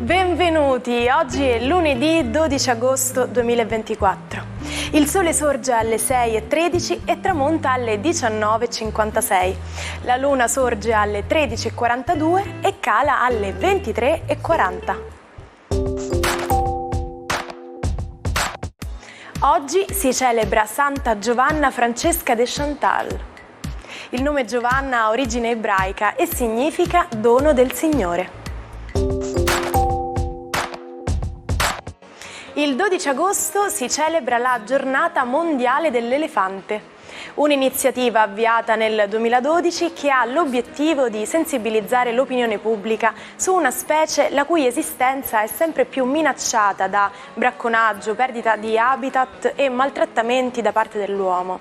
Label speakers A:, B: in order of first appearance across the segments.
A: Benvenuti, oggi è lunedì 12 agosto 2024. Il sole sorge alle 6:13 e tramonta alle 19:56. La luna sorge alle 13:42 e cala alle 23:40. Oggi si celebra Santa Giovanna Francesca de Chantal. Il nome Giovanna ha origine ebraica e significa dono del Signore. Il 12 agosto si celebra la Giornata Mondiale dell'Elefante, un'iniziativa avviata nel 2012 che ha l'obiettivo di sensibilizzare l'opinione pubblica su una specie la cui esistenza è sempre più minacciata da bracconaggio, perdita di habitat e maltrattamenti da parte dell'uomo.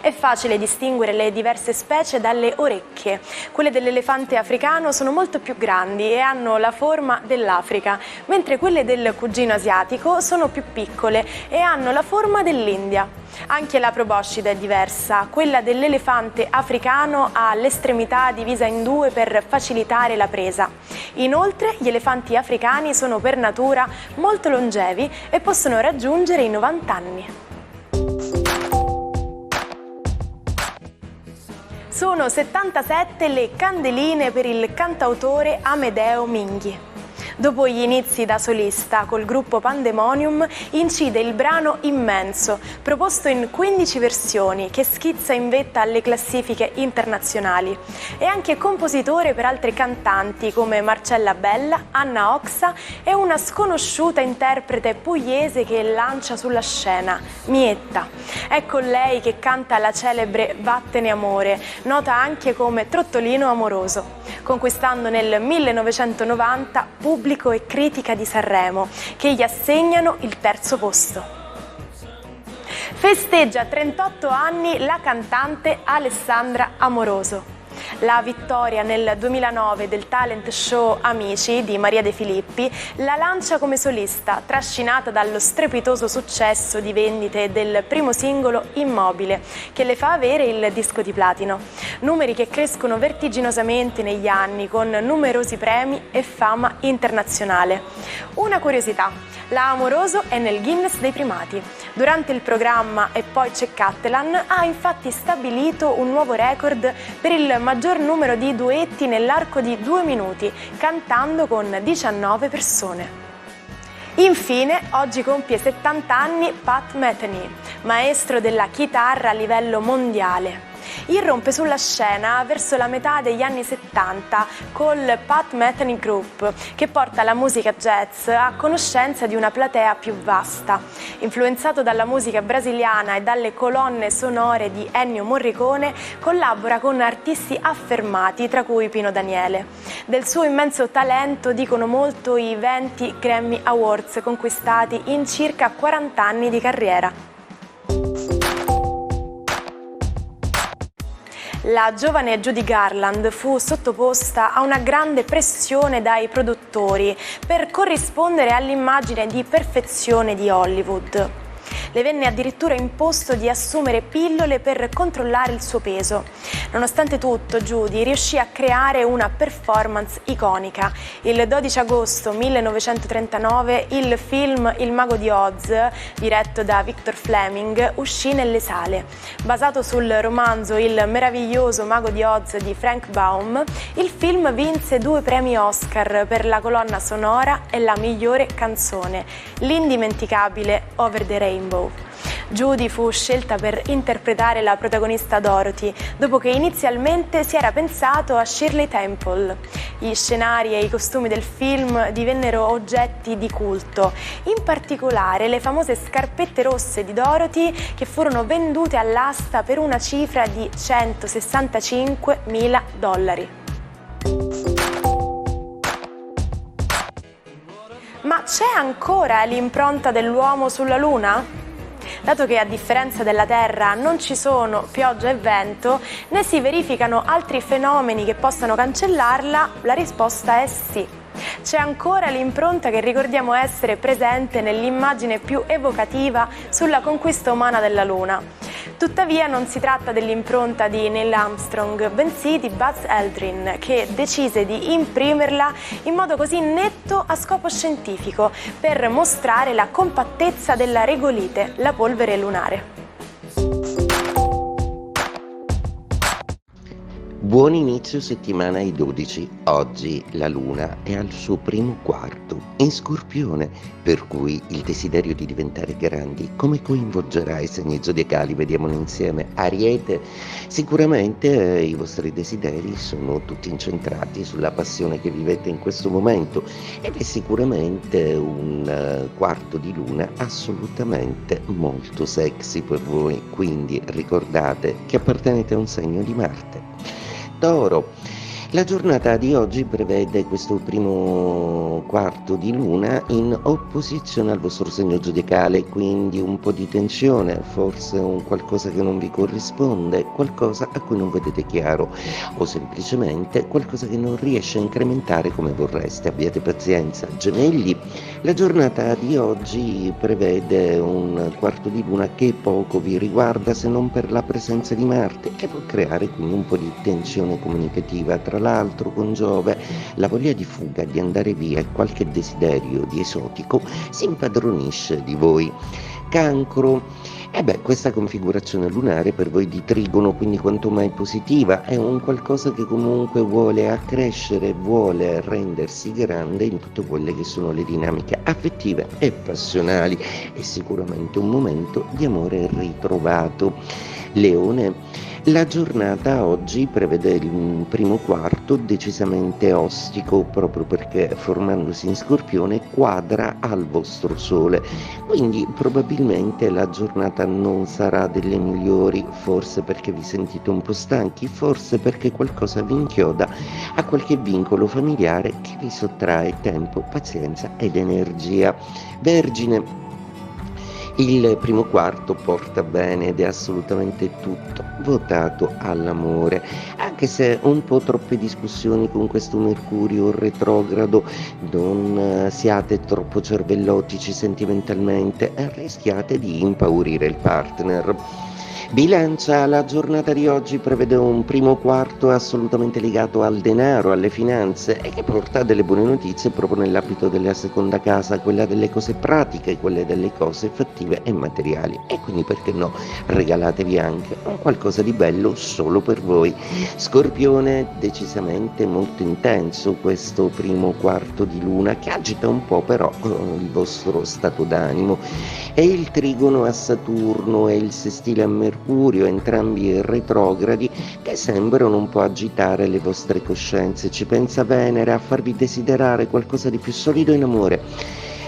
A: È facile distinguere le diverse specie dalle orecchie. Quelle dell'elefante africano sono molto più grandi e hanno la forma dell'Africa, mentre quelle del cugino asiatico sono più piccole e hanno la forma dell'India. Anche la proboscide è diversa, quella dell'elefante africano ha l'estremità divisa in due per facilitare la presa. Inoltre gli elefanti africani sono per natura molto longevi e possono raggiungere i 90 anni. Sono 77 le candeline per il cantautore Amedeo Minghi. Dopo gli inizi da solista col gruppo Pandemonium, incide il brano Immenso, proposto in 15 versioni, che schizza in vetta alle classifiche internazionali. È anche compositore per altri cantanti come Marcella Bella, Anna Oxa e una sconosciuta interprete pugliese che lancia sulla scena, Mietta. È con lei che canta la celebre Vattene amore, nota anche come Trottolino amoroso, conquistando nel 1990 pubblico e critica di Sanremo, che gli assegnano il terzo posto. Festeggia 38 anni la cantante Alessandra Amoroso. La vittoria nel 2009 del talent show Amici di Maria De Filippi la lancia come solista, trascinata dallo strepitoso successo di vendite del primo singolo Immobile, che le fa avere il disco di platino. Numeri che crescono vertiginosamente negli anni, con numerosi premi e fama internazionale. Una curiosità: la Amoroso è nel Guinness dei primati. Durante il programma E poi c'è Cattelan ha infatti stabilito un nuovo record per il maggior numero di duetti nell'arco di 2 minuti, cantando con 19 persone. Infine, oggi compie 70 anni Pat Metheny, maestro della chitarra a livello mondiale. Irrompe sulla scena verso la metà degli anni 70 col Pat Metheny Group, che porta la musica jazz a conoscenza di una platea più vasta. Influenzato dalla musica brasiliana e dalle colonne sonore di Ennio Morricone, collabora con artisti affermati, tra cui Pino Daniele. Del suo immenso talento dicono molto i 20 Grammy Awards conquistati in circa 40 anni di carriera. La giovane Judy Garland fu sottoposta a una grande pressione dai produttori per corrispondere all'immagine di perfezione di Hollywood. Le venne addirittura imposto di assumere pillole per controllare il suo peso. Nonostante tutto, Judy riuscì a creare una performance iconica. Il 12 agosto 1939 il film Il Mago di Oz, diretto da Victor Fleming, uscì nelle sale. Basato sul romanzo Il meraviglioso Mago di Oz di Frank Baum, il film vinse 2 premi Oscar per la colonna sonora e la migliore canzone, l'indimenticabile Over the Rainbow. Judy fu scelta per interpretare la protagonista Dorothy, dopo che inizialmente si era pensato a Shirley Temple. Gli scenari e i costumi del film divennero oggetti di culto, in particolare le famose scarpette rosse di Dorothy, che furono vendute all'asta per una cifra di $165.000. Ma c'è ancora l'impronta dell'uomo sulla Luna? Dato che a differenza della Terra non ci sono pioggia e vento, né si verificano altri fenomeni che possano cancellarla, la risposta è sì. C'è ancora l'impronta che ricordiamo essere presente nell'immagine più evocativa sulla conquista umana della Luna. Tuttavia non si tratta dell'impronta di Neil Armstrong, bensì di Buzz Aldrin, che decise di imprimerla in modo così netto a scopo scientifico per mostrare la compattezza della regolite, la polvere lunare.
B: Buon inizio settimana ai 12. Oggi la Luna è al suo primo quarto in Scorpione, per cui il desiderio di diventare grandi come coinvolgerà i segni zodiacali? Vediamolo insieme. Ariete, sicuramente i vostri desideri sono tutti incentrati sulla passione che vivete in questo momento ed è sicuramente un quarto di Luna assolutamente molto sexy per voi, quindi ricordate che appartenete a un segno di Marte. Toro, la giornata di oggi prevede questo primo quarto di luna in opposizione al vostro segno zodiacale, quindi un po' di tensione, forse un qualcosa che non vi corrisponde, qualcosa a cui non vedete chiaro o semplicemente qualcosa che non riesce a incrementare come vorreste. Abbiate pazienza. Gemelli, la giornata di oggi prevede un quarto di luna che poco vi riguarda se non per la presenza di Marte, che può creare quindi un po' di tensione comunicativa. Tra l'altro con Giove la voglia di fuga, di andare via e qualche desiderio di esotico si impadronisce di voi. Cancro, questa configurazione lunare per voi di trigono, quindi quanto mai positiva, è un qualcosa che comunque vuole accrescere, vuole rendersi grande in tutte quelle che sono le dinamiche affettive e passionali. È sicuramente un momento di amore ritrovato. Leone, la giornata oggi prevede il primo quarto decisamente ostico, proprio perché formandosi in Scorpione quadra al vostro Sole, quindi probabilmente la giornata non sarà delle migliori, forse perché vi sentite un po' stanchi, forse perché qualcosa vi inchioda a qualche vincolo familiare che vi sottrae tempo, pazienza ed energia. Vergine, il primo quarto porta bene ed è assolutamente tutto votato all'amore, anche se un po' troppe discussioni con questo Mercurio retrogrado, non siate troppo cervellotici sentimentalmente e rischiate di impaurire il partner. Bilancia, la giornata di oggi prevede un primo quarto assolutamente legato al denaro, alle finanze e che porta delle buone notizie proprio nell'ambito della seconda casa, quella delle cose pratiche, quelle delle cose fattive e materiali, e quindi perché no, regalatevi anche un qualcosa di bello solo per voi. Scorpione, decisamente molto intenso questo primo quarto di luna che agita un po' però il vostro stato d'animo, e il trigono a Saturno e il sestile a Mercurio, entrambi retrogradi, che sembrano un po' agitare le vostre coscienze. Ci pensa Venere a farvi desiderare qualcosa di più solido in amore.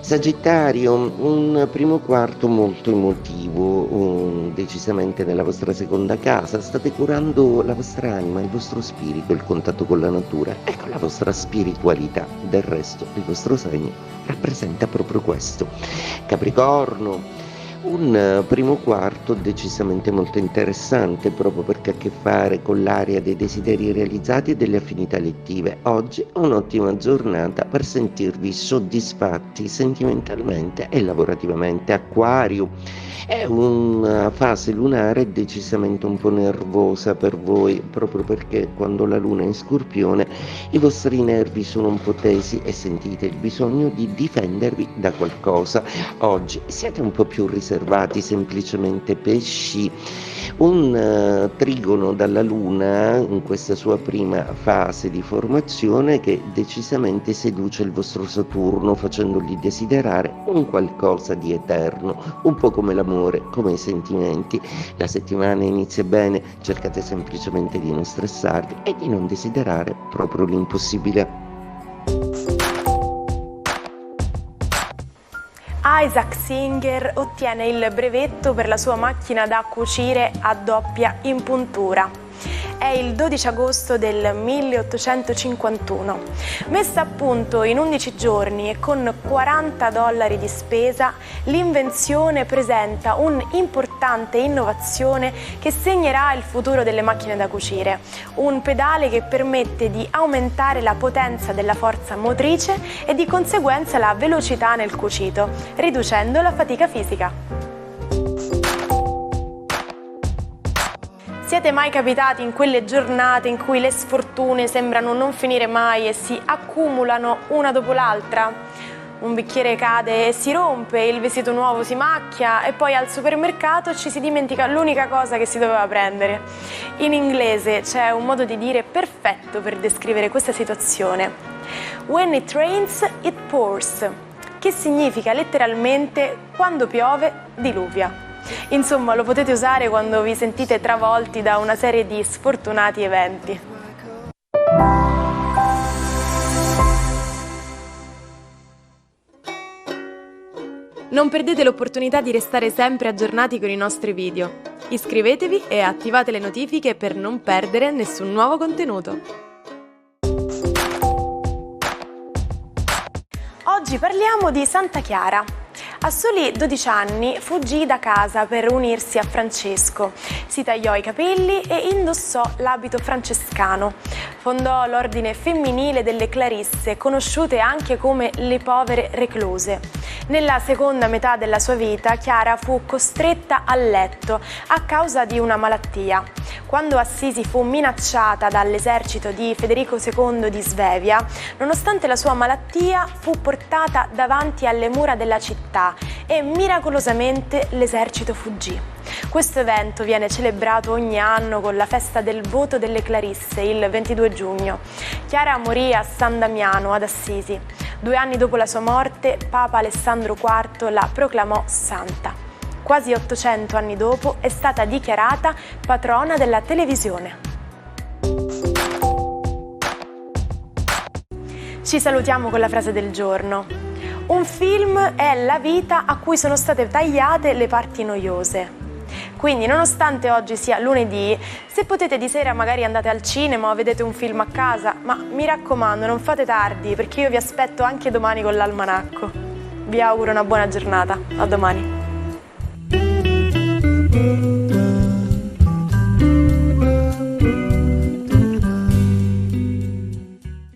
B: Sagittario, un primo quarto molto emotivo, decisamente nella vostra seconda casa. State curando la vostra anima, il vostro spirito, il contatto con la natura e con la vostra spiritualità. Del resto il vostro segno rappresenta proprio questo. Capricorno, un primo quarto decisamente molto interessante, proprio perché ha a che fare con l'area dei desideri realizzati e delle affinità elettive. Oggi è un'ottima giornata per sentirvi soddisfatti sentimentalmente e lavorativamente. Acquario, è una fase lunare decisamente un po' nervosa per voi, proprio perché quando la luna è in Scorpione i vostri nervi sono un po' tesi e sentite il bisogno di difendervi da qualcosa. Oggi siete un po' più riservati, semplicemente pesci. Un trigono dalla luna in questa sua prima fase di formazione che decisamente seduce il vostro Saturno, facendogli desiderare un qualcosa di eterno, un po' come l'amore, come i sentimenti. La settimana inizia bene, cercate semplicemente di non stressarvi e di non desiderare proprio l'impossibile.
A: Isaac Singer ottiene il brevetto per la sua macchina da cucire a doppia impuntura. È il 12 agosto del 1851. Messa a punto in 11 giorni e con $40 di spesa, l'invenzione presenta un'importante innovazione che segnerà il futuro delle macchine da cucire. Un pedale che permette di aumentare la potenza della forza motrice e di conseguenza la velocità nel cucito, riducendo la fatica fisica. Siete mai capitati in quelle giornate in cui le sfortune sembrano non finire mai e si accumulano una dopo l'altra? Un bicchiere cade e si rompe, il vestito nuovo si macchia e poi al supermercato ci si dimentica l'unica cosa che si doveva prendere. In inglese c'è un modo di dire perfetto per descrivere questa situazione. When it rains, it pours, che significa letteralmente quando piove, diluvia. Insomma, lo potete usare quando vi sentite travolti da una serie di sfortunati eventi. Non perdete l'opportunità di restare sempre aggiornati con i nostri video. Iscrivetevi e attivate le notifiche per non perdere nessun nuovo contenuto. Oggi parliamo di Santa Chiara. A soli 12 anni fuggì da casa per unirsi a Francesco, si tagliò i capelli e indossò l'abito francescano. Fondò l'ordine femminile delle Clarisse, conosciute anche come le povere recluse. Nella seconda metà della sua vita Chiara fu costretta a letto a causa di una malattia. Quando Assisi fu minacciata dall'esercito di Federico II di Svevia, nonostante la sua malattia fu portata davanti alle mura della città e miracolosamente l'esercito fuggì. Questo evento viene celebrato ogni anno con la festa del voto delle Clarisse, il 22 giugno. Chiara morì a San Damiano, ad Assisi. 2 anni dopo la sua morte, Papa Alessandro IV la proclamò santa. Quasi 800 anni dopo è stata dichiarata patrona della televisione. Ci salutiamo con la frase del giorno. Un film è la vita a cui sono state tagliate le parti noiose. Quindi, nonostante oggi sia lunedì, se potete di sera magari andate al cinema o vedete un film a casa, ma mi raccomando non fate tardi perché io vi aspetto anche domani con l'almanacco. Vi auguro una buona giornata, a domani.